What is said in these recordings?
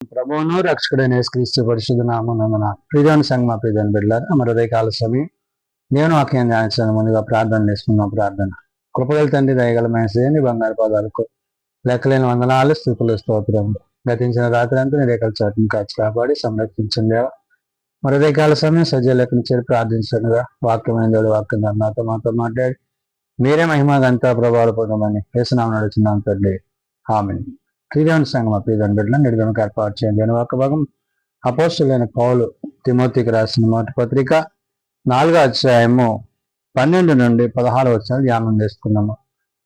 ప్రభువును రక్షకుడైన యేసుక్రీస్తు పరిశుద్ధ నామమున ప్రియమైన సంగమ ప్రియమైన బిడ్డలారా మన ఉదయకాల సమయం నేను వాక్యం ధ్యానించడానికి ముందుగా ప్రార్థన చేసుకున్నాం. ప్రార్థన కృపగల తండ్రి దయగలమైన శ్రేణి బంగారు పాదాలకు లెక్కలేని వందనాలు స్థుతులు స్తోత్రములు. గతించిన రాత్రి అంతా నీ రేఖల చాటును కాచి కాపాడి సంరక్షించిందేవా మరి ఉదయకాల సమయం సజ్జ లెక్కనిచ్చారు ప్రార్థించగా వాక్యమైన దేవుడు వాక్యం నాతో మాతో మాట్లాడి మీరే మహిమ గంత ప్రభావాలు పొందమని యేసునామమున నడుచున్నాం తండ్రి. ఆమేన్. క్రీడాను సంఘం ప్రియమైన బిడ్డలను నిడుదలకు ఏర్పాటు చేయండి అని ఒక భాగం అపోస్తలుడైన పౌలు తిమోతికి రాసిన మొదటి పత్రిక 4వ అధ్యాయము 12 నుండి 16 వచనాలు ధ్యానం చేసుకున్నాము.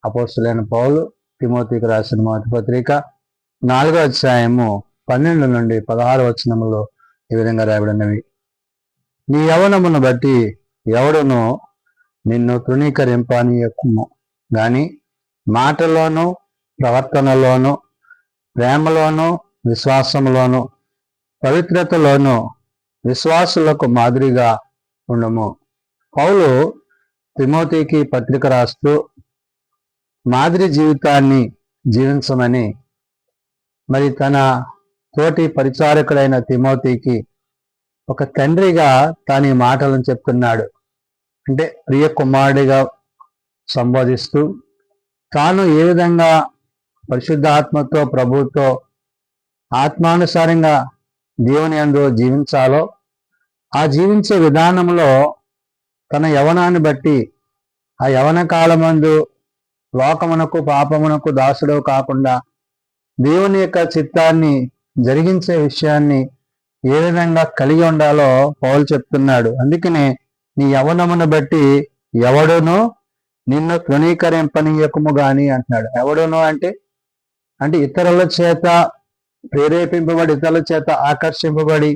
అపోస్తలుడైన పౌలు తిమోతికి రాసిన మొదటి పత్రిక 4వ అధ్యాయము 12 నుండి 16 వచనములో ఈ విధంగా రాయబడినవి. నీ యవ్వనమును బట్టి ఎవడును నిన్ను తృణీకరింపనీయకుము గాని మాటలోను ప్రవర్తనలోను ప్రేమలోను విశ్వాసములోను పవిత్రతలోను విశ్వాసులకు మాదిరిగా ఉండము. పౌలు తిమోతికి పత్రిక రాస్తూ మాదిరి జీవితాన్ని జీవించమని మరి తన తోటి పరిచారకుడైన తిమోతికి ఒక తండ్రిగా తాను ఈ మాటలను చెప్తున్నాడు. అంటే ప్రియ కుమారుడిగా సంబోధిస్తూ తాను ఏ విధంగా పరిశుద్ధాత్మతో ప్రభుతో ఆత్మానుసారంగా దేవుని యందు జీవించాలో ఆ జీవించే విధానంలో తన యవనాన్ని బట్టి ఆ యవన కాలమందు లోకమునకు పాపమునకు దాసుడు కాకుండా దేవుని యొక్క చిత్తాన్ని జరిగించే విషయాన్ని ఏ విధంగా కలిగి ఉండాలో పౌలు చెప్తున్నాడు. అందుకనే నీ యవనమును బట్టి ఎవడును నిన్ను తృణీకరింపనీయకము గాని అంటున్నాడు. ఎవడును అంటే ఇతరుల చేత ప్రేరేపింపబడి ఇతరుల చేత ఆకర్షింపబడి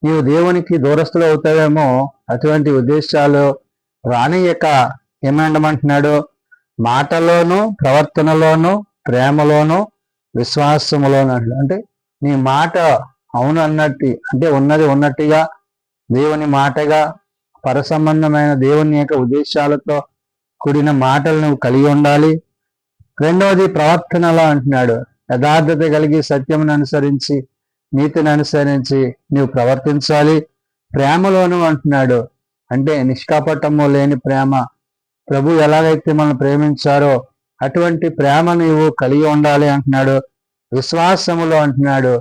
నీవు దేవునికి దూరస్తులు అవుతావేమో అటువంటి ఉద్దేశాలు రానియక ఏమంటామంటున్నాడు, మాటలోను ప్రవర్తనలోను ప్రేమలోను విశ్వాసములోను అంటే నీ మాట అవును అన్నట్టు అంటే ఉన్నది ఉన్నట్టుగా దేవుని మాటగా పరసంబంధమైన దేవుని యొక్క ఉద్దేశాలతో కూడిన మాటలు నువ్వు కలిగి ఉండాలి. రెండవది ప్రవర్తనలో అంటున్నాడు, యథార్థత కలిగి సత్యమును అనుసరించి నీతిని అనుసరించి నీవు ప్రవర్తించాలి. ప్రేమలోను అంటున్నాడు, అంటే నిష్కాపటము లేని ప్రేమ, ప్రభు ఎలాగైతే మనం ప్రేమించారో అటువంటి ప్రేమ నీవు కలిగి ఉండాలి అంటున్నాడు. విశ్వాసములో అంటున్నాడు,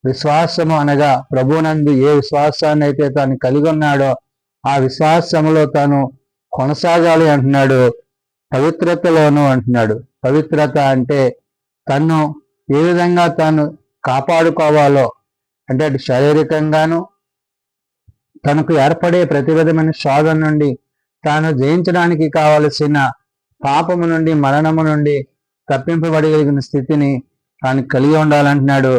విశ్వాసము అనగా ప్రభునందు ఏ విశ్వాసాన్ని అయితే తాను కలిగి ఉన్నాడో ఆ విశ్వాసములో తాను కొనసాగాలి అంటున్నాడు. పవిత్రతలోను అంటున్నాడు, పవిత్రత అంటే తను ఏ విధంగా తాను కాపాడుకోవాలో అంటే అటు శారీరకంగాను తనకు ఏర్పడే ప్రతి విధమైన శోధన నుండి తాను జయించడానికి కావలసిన పాపము నుండి మరణము నుండి తప్పింపబడగలిగిన స్థితిని తాను కలిగి ఉండాలంటున్నాడు.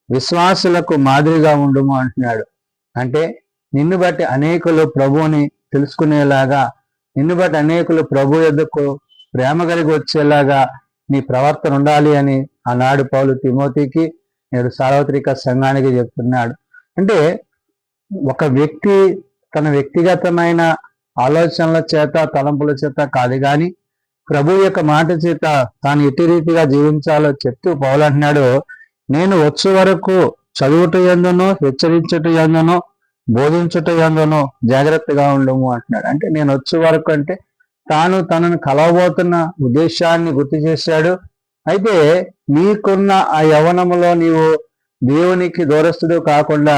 విశ్వాసులకు మాదిరిగా ఉండుము అంటున్నాడు. అంటే నిన్ను బట్టి అనేకులు ప్రభువుని తెలుసుకునేలాగా, నిన్ను బట్టి అనేకులు ప్రభు యొద్దకు ప్రేమ కలిగి వచ్చేలాగా నీ ప్రవర్తన ఉండాలి అని ఆనాడు పౌలు తిమోతికి నేడు సార్వత్రిక సంఘానికి చెప్తున్నాడు. అంటే ఒక వ్యక్తి తన వ్యక్తిగతమైన ఆలోచనల చేత తలంపుల చేత కాదు కానీ ప్రభు యొక్క మాట చేత తాను ఎట్టి రీతిగా జీవించాలో చెప్తూ పౌలు అంటున్నాడు, నేను వచ్చు వరకు చదువుట యందును హెచ్చరించుట యందును బోధించుట యందును జాగ్రత్తగా ఉండము అంటున్నాడు. అంటే నేను వచ్చు వరకు అంటే తాను తనను కలవబోతున్న ఉద్దేశాన్ని గుర్తు చేశాడు. అయితే నీకున్న ఆ యవ్వనములో నీవు దేవునికి దూరస్తుడు కాకుండా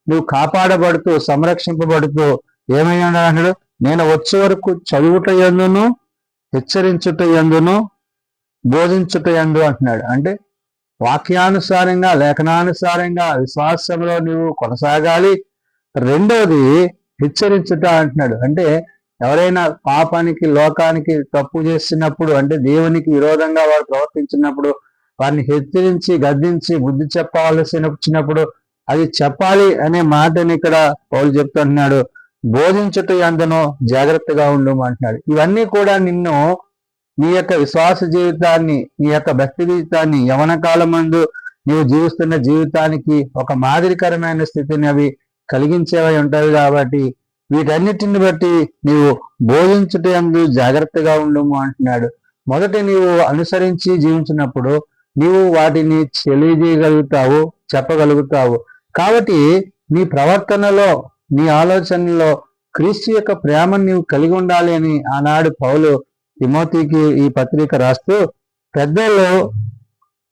నువ్వు కాపాడబడుతూ సంరక్షింపబడుతూ ఏమైనా అన్నాడు, నేను వచ్చే వరకు చదువుట యందును హెచ్చరించుట యందును బోధించుట యందు అంటున్నాడు. అంటే వాక్యానుసారంగా లేఖనానుసారంగా విశ్వాసంలో నువ్వు కొనసాగాలి. రెండవది హెచ్చరించుట అంటున్నాడు. అంటే ఎవరైనా పాపానికి లోకానికి తప్పు చేసినప్పుడు అంటే దేవునికి విరోధంగా వారు ప్రవర్తించినప్పుడు వారిని హెచ్చరించి గద్దించి బుద్ధి చెప్పవలసినప్పుడు అది చెప్పాలి అనే మాటని ఇక్కడ పౌలు చెప్తున్నాడు. బోధించుట యందును జాగ్రత్తగా ఉండము అంటున్నాడు. ఇవన్నీ కూడా నిన్ను నీ యొక్క విశ్వాస జీవితాన్ని నీ యొక్క భక్తి జీవితాన్ని యవన కాలమందు నీవు జీవిస్తున్న జీవితానికి ఒక మాదిరికరమైన స్థితిని అవి కలిగించేవై ఉంటాయి. కాబట్టి వీటన్నిటిని బట్టి నీవు బోధించుట యందు జాగ్రత్తగా ఉండము అంటున్నాడు. మొదట నీవు అనుసరించి జీవించినప్పుడు నీవు వాటిని తెలియజేయగలుగుతావు, చెప్పగలుగుతావు. కాబట్టి నీ ప్రవర్తనలో, నీ ఆలోచనలో క్రీస్తు యొక్క ప్రేమను నీవు కలిగి ఉండాలి అని ఆనాడు పౌలు తిమోతికి ఈ పత్రిక రాస్తూ, పెద్దలు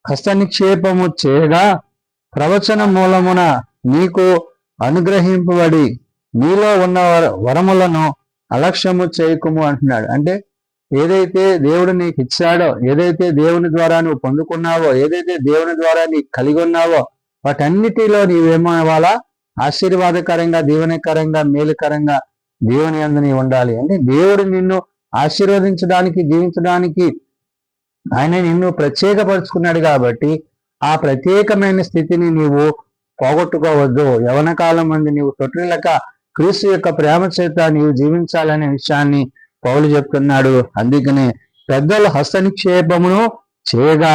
హస్తనిక్షేపము చేయగా ప్రవచన మూలమున నీకు అనుగ్రహింపబడి నీలో ఉన్న వరములను అలక్ష్యము చేయకుము అంటున్నాడు. అంటే ఏదైతే దేవుడు నీకు ఇచ్చాడో, ఏదైతే దేవుని ద్వారా నువ్వు పొందుకున్నావో, ఏదైతే దేవుని ద్వారా నీకు కలిగి ఉన్నావో వాటన్నిటిలో నీవేమో అవ్వాలా? ఆశీర్వాదకరంగా, దీవెనకరంగా, మేలుకరంగా దేవుని యందు నీవు ఉండాలి. అంటే దేవుడు నిన్ను ఆశీర్వదించడానికి, జీవించడానికి ఆయన నిన్ను ప్రత్యేకపరుచుకున్నాడు. కాబట్టి ఆ ప్రత్యేకమైన స్థితిని నీవు పోగొట్టుకోవద్దు. యవన కాలం మంది నీవు తొట్టిల్లక క్రీస్తు యొక్క ప్రేమ చేత నీవు జీవించాలనే విషయాన్ని పౌలు చెప్తున్నాడు. అందుకనే పెద్దలు హస్తనిక్షేపమును చేయగా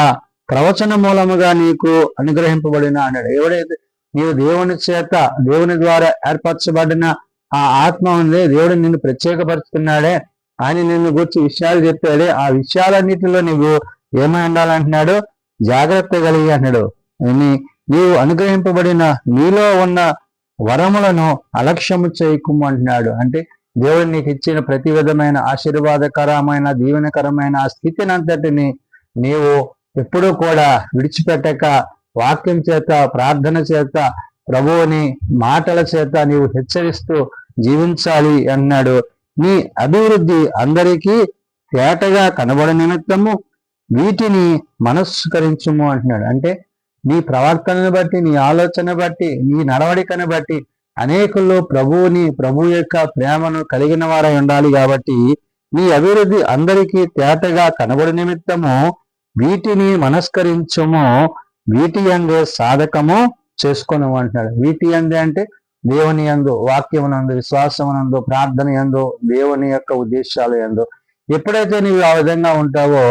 ప్రవచన మూలముగా నీకు అనుగ్రహింపబడిన అన్నాడు. ఎవడైతే నీవు దేవుని చేత, దేవుని ద్వారా ఏర్పరచబడిన ఆ ఆత్మ ఉంది, దేవుడు నిన్ను ప్రత్యేకపరుచుకున్నాడే, ఆయన నిన్ను గురించి విషయాలు చెప్పాడే, ఆ విషయాలన్నిటిలో నీవు ఏమై ఉండాలంటున్నాడు? జాగ్రత్త కలిగి అన్నాడు. నీవు అనుగ్రహింపబడిన నీలో ఉన్న వరములను అలక్ష్యము చేయకుము అంటున్నాడు. అంటే దేవుడు నీకు ఇచ్చిన ప్రతి విధమైన ఆశీర్వాదకరమైన, దీవెనకరమైన ఆ స్థితిని అంతటిని నీవు ఎప్పుడూ కూడా విడిచిపెట్టక వాక్యం చేత, ప్రార్థన చేత, ప్రభువుని మాటల చేత నీవు హెచ్చరిస్తూ జీవించాలి అన్నాడు. నీ అభివృద్ధి అందరికీ తేటగా కనబడ నిమిత్తము వీటిని మనస్కరించుము అంటున్నాడు. అంటే నీ ప్రవర్తనను బట్టి, నీ ఆలోచన బట్టి, నీ నడవడికను బట్టి అనేకుల్లో ప్రభు యొక్క ప్రేమను కలిగిన వారై ఉండాలి. కాబట్టి నీ అభివృద్ధి అందరికీ తేటగా కనబడి నిమిత్తము వీటిని మనస్కరించుము, వీటి యందే సాధకము చేసుకొను అంటున్నాడు. వీటి యందే అంటే దేవుని యందు, వాక్యమునందు, విశ్వాసమునందు, ప్రార్థన యందు, దేవుని యొక్క ఉద్దేశాలు యందు ఎప్పుడైతే నీవు ఆ విధంగా ఉంటావో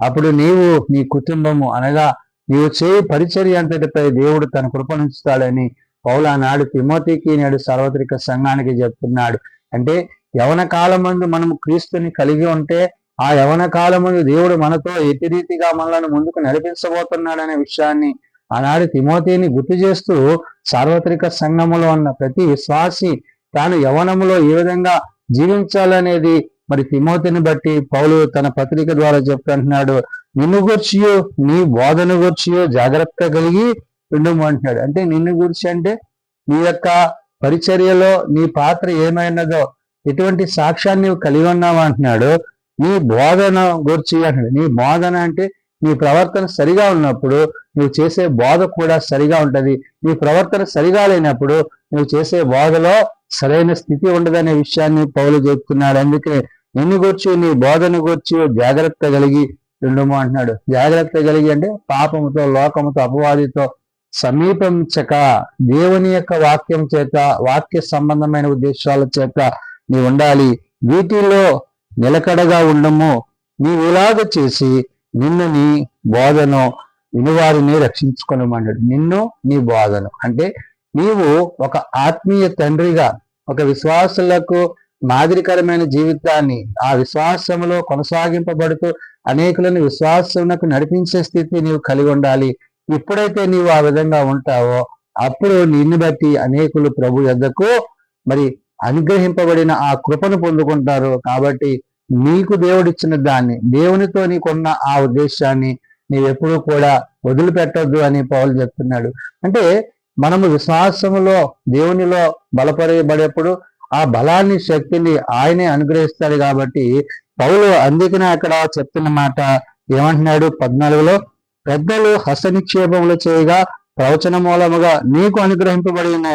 అప్పుడు నీవు, నీ కుటుంబము, అనగా నీవు చేయి పరిచర్య అంతటిపై దేవుడు తన కృపణిస్తాడని పౌలు ఆనాడు తిమోతికి, నేడు సార్వత్రిక సంఘానికి చెప్తున్నాడు. అంటే యవన కాలమందు మనము క్రీస్తుని కలిగి ఉంటే ఆ యవన కాలమందు దేవుడు మనతో ఎట్టి రీతిగా మనలను ముందుకు నడిపించబోతున్నాడనే విషయాన్ని ఆనాడు తిమోతిని గుర్తు చేస్తూ, సార్వత్రిక సంఘములో ఉన్న ప్రతి విశ్వాసి తాను యవనములో ఏ విధంగా జీవించాలనేది మరి తిమోతిని బట్టి పౌలు తన పత్రిక ద్వారా చెప్తుంటున్నాడు. నిన్ను గూర్చియో, నీ బోధన గూర్చియో జాగ్రత్త కలిగి ఉండుము అంటున్నాడు. అంటే నిన్ను గురించి అంటే నీ యొక్క పరిచర్యలో నీ పాత్ర ఏమైనదో, ఎటువంటి సాక్ష్యాన్ని నువ్వు కలిగి ఉన్నావు అంటున్నాడు. నీ బోధన గురించి అంటున్నాడు. నీ బోధన అంటే నీ ప్రవర్తన సరిగా ఉన్నప్పుడు నువ్వు చేసే బోధ కూడా సరిగా ఉంటది. నీ ప్రవర్తన సరిగా లేనప్పుడు నువ్వు చేసే బోధలో సరైన స్థితి ఉండదనే విషయాన్ని పౌలు చెప్తున్నాడు. అందుకే నిన్ను గూర్చి, నీ బోధన గూర్చి జాగ్రత్త కలిగి ఉండుము అంటున్నాడు. జాగ్రత్త కలిగి అంటే పాపముతో, లోకముతో, అపవాదితో సమీపించక దేవుని యొక్క వాక్యం చేత, వాక్య సంబంధమైన ఉద్దేశాల చేత నీ ఉండాలి. వీటిలో నిలకడగా ఉండము. నీవు ఇలాగ చేసి నిన్ను, నీ బోధను వినివారిని రక్షించుకొనమన్నాడు. నిన్ను, నీ బోధను అంటే నీవు ఒక ఆత్మీయ తండ్రిగా, ఒక విశ్వాసులకు మాదిరికరమైన జీవితాన్ని, ఆ విశ్వాసంలో కొనసాగింపబడుతూ అనేకులను విశ్వాసమునకు నడిపించే స్థితి నీవు కలిగి ఉండాలి. ఎప్పుడైతే నీవు ఆ విధంగా ఉంటావో అప్పుడు నిన్ను బట్టి అనేకులు ప్రభు యొద్దకు మరి అనుగ్రహింపబడిన ఆ కృపను పొందుకుంటారు. కాబట్టి నీకు దేవుడిచ్చిన దాన్ని, దేవునితో నీకున్న ఆ ఉద్దేశాన్ని నీవెప్పుడూ కూడా వదిలిపెట్టొద్దు అని పౌలు చెప్తున్నాడు. అంటే మనము విశ్వాసములో, దేవునిలో బలపడేటప్పుడు ఆ బలాన్ని, శక్తిని ఆయనే అనుగ్రహిస్తాడు. కాబట్టి పౌలు అందుకనే అక్కడ చెప్తున్న మాట ఏమంటున్నాడు 14లో, పెద్దలు హస్తనిక్షేపములు చేయగా ప్రవచన మూలముగా నీకు అనుగ్రహింపబడిన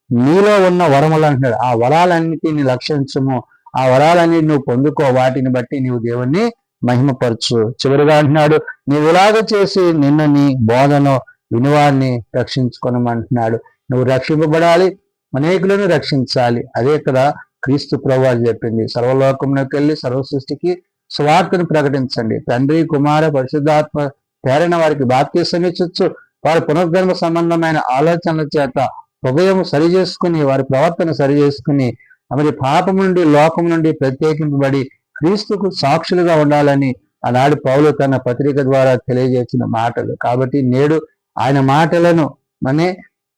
నీలో ఉన్న వరములు అంటున్నాడు. ఆ వరాలన్నిటిని లక్షించము, ఆ వరాలన్నిటి నువ్వు పొందుకో, వాటిని బట్టి నీవు దేవుణ్ణి మహిమపరచు. చివరిగా అంటున్నాడు, నీవు ఇలాగ చేసి నిన్న నీ బోధను వినివారిని రక్షించుకొనమంటున్నాడు. నువ్వు రక్షింపబడాలి, అనేకులను రక్షించాలి. అదే కదా క్రీస్తు ప్రభువు చెప్పింది. సర్వలోకమునకు వెళ్ళి సర్వ సృష్టికి సువార్తను ప్రకటించండి. తండ్రి, కుమార, పరిశుద్ధాత్మ పేరైన వారికి బాప్తిసం ఇచ్చొచ్చు. వారి పునర్జన్మ సంబంధమైన ఆలోచనల చేత హృదయం సరి చేసుకుని, వారి ప్రవర్తన సరి చేసుకుని, మరి పాపం నుండి, లోకం నుండి ప్రత్యేకింపబడి క్రీస్తుకు సాక్షులుగా ఉండాలని ఆనాడు పౌలు తన పత్రిక ద్వారా తెలియజేసిన మాటలు. కాబట్టి నేడు ఆయన మాటలను మనే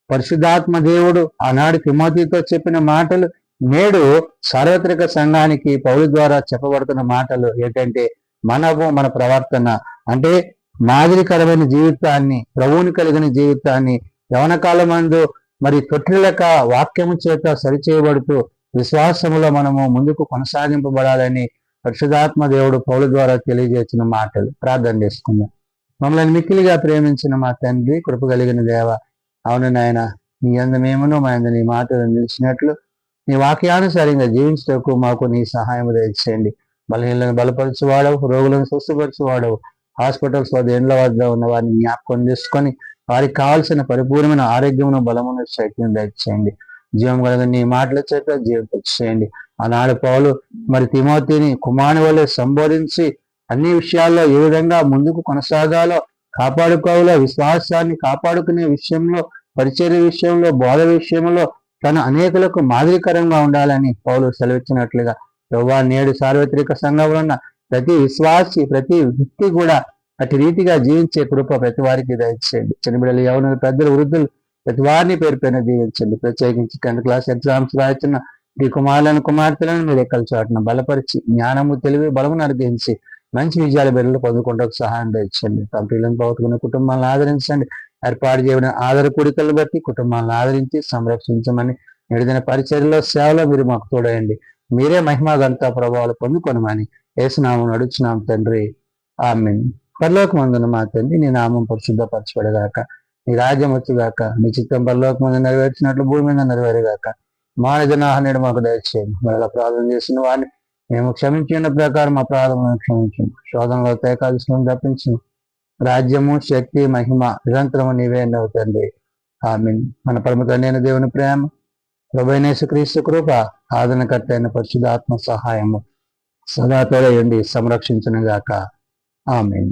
పరిశుద్ధాత్మ దేవుడు ఆనాడు తిమోతితో చెప్పిన మాటలు నేడు సార్వత్రిక సంఘానికి పౌలు ద్వారా చెప్పబడుతున్న మాటలు ఏంటంటే మన ప్రవర్తన అంటే మాదిరికరమైన జీవితాన్ని, ప్రభువుని కలిగిన జీవితాన్ని యవన కాలమందు మరి తొట్టిలక వాక్యము చేత సరిచేయబడుతూ విశ్వాసములో మనము ముందుకు కొనసాగింపబడాలని పరిశుధాత్మ దేవుడు పౌలు ద్వారా తెలియజేసిన మాటలు. ప్రార్థన చేసుకుందాం. మమ్మల్ని మిక్కిలిగా ప్రేమించిన మా తండ్రి, కృప కలిగిన దేవ, అవును నాయన, నీ అందు మేమును మా అందు నీ మాటలు నిలిచినట్లు నీ వాక్యానుసారంగా జీవించటకు మాకు నీ సహాయం దయచేయండి. బలహీనలను బలపరచువాడవు, రోగులను స్వస్థపరచువాడవు. హాస్పిటల్స్ వద్ద ఎండ్ల వద్ద ఉన్న వారిని జ్ఞాపకం చేసుకొని వారికి కావాల్సిన పరిపూర్ణమైన ఆరోగ్యమును, బలమును, శక్తిని దయచేయండి. జీవం కలిగిన నీ మాటల చేత జీవింపచేయండి. ఆనాడు పౌలు మరి తిమోతిని కుమారుని వలె సంబోధించి అన్ని విషయాల్లో ఏ విధంగా ముందుకు కొనసాగాలో, కాపాడుకోవాలో, విశ్వాసాన్ని కాపాడుకునే విషయంలో, పరిచర్య విషయంలో, బోధ విషయంలో తను అనేకులకు మాదిరికరంగా ఉండాలని పౌలు సెలవిచ్చినట్లుగా యెహోవా నేడు సార్వత్రిక సంఘంలో ఉన్న ప్రతి విశ్వాసి, ప్రతి వ్యక్తి కూడా అటు రీతిగా జీవించే కృప ప్రతి వారికి దయచేయండి. చిన్నబిడ్డలు, యవనులు, పెద్దలు, వృద్ధులు ప్రతి వారిని పేరు పైన దీవించండి. ప్రత్యేకించి 10th క్లాస్ ఎగ్జామ్స్ రాస్తున్న ఈ కుమారులను, కుమార్తెలను మీరు ఎక్కల చాటున బలపరిచి జ్ఞానము, తెలివి, బలమును అనుగ్రహించి మంచి విజయాల బిడ్డలు పొందుకుంటూ సహాయం దయచండి. కంపెనీలను పోగొట్టుకున్న కుటుంబాలను ఆదరించండి. ఏర్పాటు చేయబడిన ఆదర కూడికలను బట్టి కుటుంబాలను ఆదరించి సంరక్షించమని నిడిదిన పరిచర్యలో, సేవలో మీరు మాకు తోడయండి. మీరే మహిమా ఘనత ప్రభావాలు పొందుకొనమని యేసునామం నడుచున్నాం తండ్రి, ఆమేన్. పరలోకమందున్న మా తండ్రి, నీ నామం పరిశుద్ధపరచబడగాక, నీ రాజ్యం వచ్చుగాక, నీ చిత్తం పరలోకమందు నెరవేర్చినట్లు భూమి మీద నెరవేరుగాక. మానజనాహనుడు మాకు దయచేయండి. మరలా ప్రార్థన చేసిన వారిని మేము క్షమించిన ప్రకారం మా ప్రార్థనను క్షమించండి. శోధనలో తేకాల్సిన తప్పించు. రాజ్యము, శక్తి, మహిమ నిరంతరము నీవే తండ్రి, ఆమేన్. మన పరమ తండ్రి అయిన దేవుని ప్రేమ, ప్రభువైన యేసుక్రీస్తు కృప, ఆదరణకర్త అయిన పరిశుద్ధాత్మ సహాయము సదా తోడయుండి సంరక్షించునుగాక. ఆమేన్.